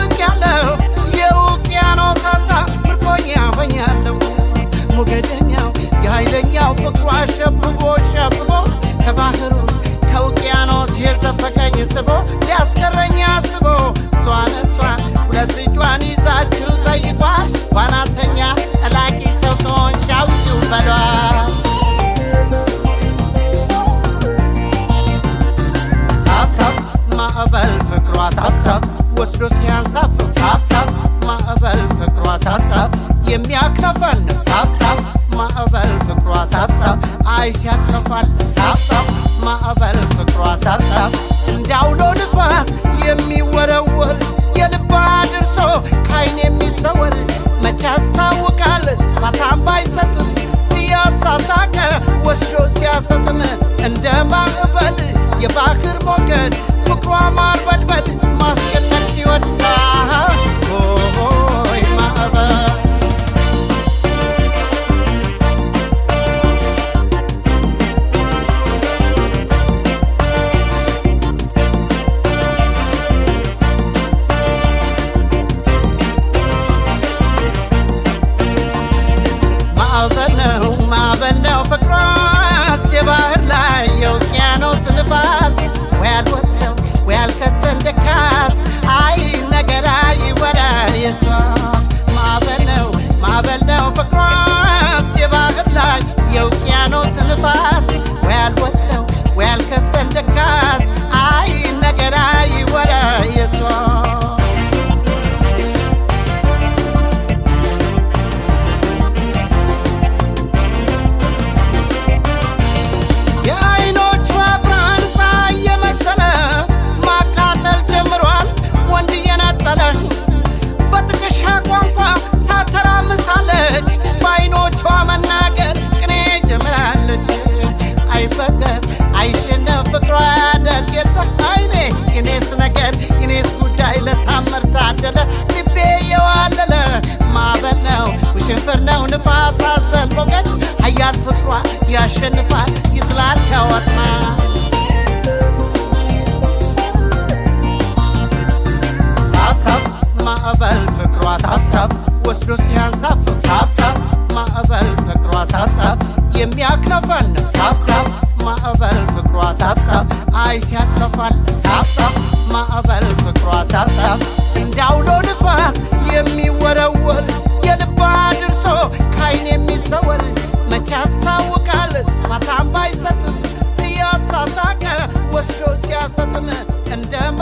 ተናፍቄያለሁ የውቅያኖስ አሳ ምርኮኛ ሆኛለሁ ሞገደኛው የኃይለኛው ፍቅሩ አሸብቦ ከባህሩ ከውቅያኖስ የዘፈቀኝ ስቦ ሊያስቀረኝ አስቦ እሷን ሁለት እጇን ይዛችሁ ጠይቋት ዋናተኛ ጠላቂ ሰው ከሆንሽ አውጪው በሏት ሳብሳብ ማዕበል ፍቅሯ ሳብሳብ ወስዶ ሲያንሳፍፍ ሳብሳብ ማዕበል ፍቅሯ ሳብሳብ የሚያክነፈን ሳብሳብ ማዕበል ፍቅሯ ሳብሳብ አይ ሲያስከፋል ሳብሳብ ማዕበል ፍቅሯ ሳብሳብ እንዳውሎ ንፋስ የሚወረወር የልባ ድርሶ ካይን የሚሰወር መቼ ያስታውቃል ፋታም ባይሰጥም እያሳሳቀ ወስዶ ሲያሰጥም እንደ ማዕበል የባህር ሞገድ ፍቅሯ ማርበድበድ ማስጨነቅ ሲወዳ ሆይ ማዕበል ማዕበል ነው ፍቅሯስ የባህር ላይ የውቅያኖስ ንፋስ ወይ አልወሰው ወይ አልከሰን ደካስ አይ ነገር አይወራል የሷስ ማዕበል ነው ፍቅሯስ የባህር ላይ የውቅያኖስ ንፋስ ወይ አልወሰው ወይ አልከሰን ደካስ አይ ነገር አይወራል የሷስ በጥቅሻ ቋንቋ ታተራምሳለች በአይኖቿ መናገር ቅኔ ጀምራለች አይፈገር አይሸነፍ ፍቅሯ ያደል የለ አይኔ የኔስ ነገር የኔስ ጉዳይ ለታምር ታደለ ልቤ የዋለለ ማዕበል ነው ውሽንፍር ነው ንፋስ አዘል ሞገድ ኃያል ፍቅሯ ያሸንፋል ይጥላል ከወጥመድ ማዕበል ፍቅሯ ሳብሳብ ወስዶ ሲያንሳፍፍ ሳብሳብ ማዕበል ፍቅሯ ሳብሳብ የሚያክነፈን ሳብሳብ ማዕበል ፍቅሯ ሳብሳብ አይ ሲያስከፋል ሳብሳብ ማዕበል ፍቅሯ ሳብሳብ እንዳውሎ ንፋስ የሚወረወር የልባ ድርሶ ካይን የሚሰወር መቼ ያስታውቃል ፋታም ባይሰጥም እያሳሳቀ ወስዶ ሲያሰጥም እንደማ